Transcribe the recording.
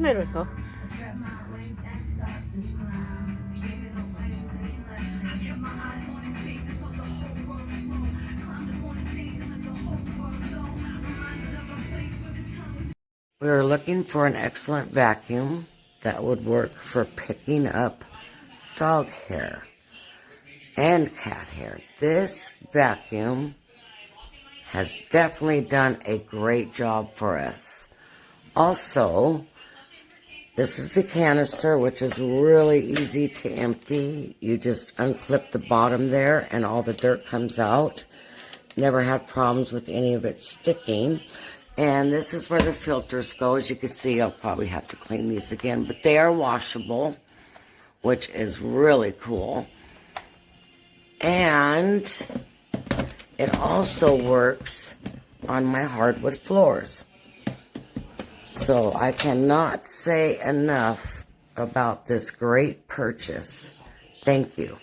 There we go. We are looking for an excellent vacuum that would work for picking up dog hair and cat hair. This vacuum has definitely done a great job for us. Also, this is the canister, which is really easy to empty. You just unclip the bottom there and all the dirt comes out. Never had problems with any of it sticking. And this is where the filters go. As you can see, I'll probably have to clean these again, but they are washable, which is really cool. And it also works on my hardwood floors. So I cannot say enough about this great purchase. Thank you.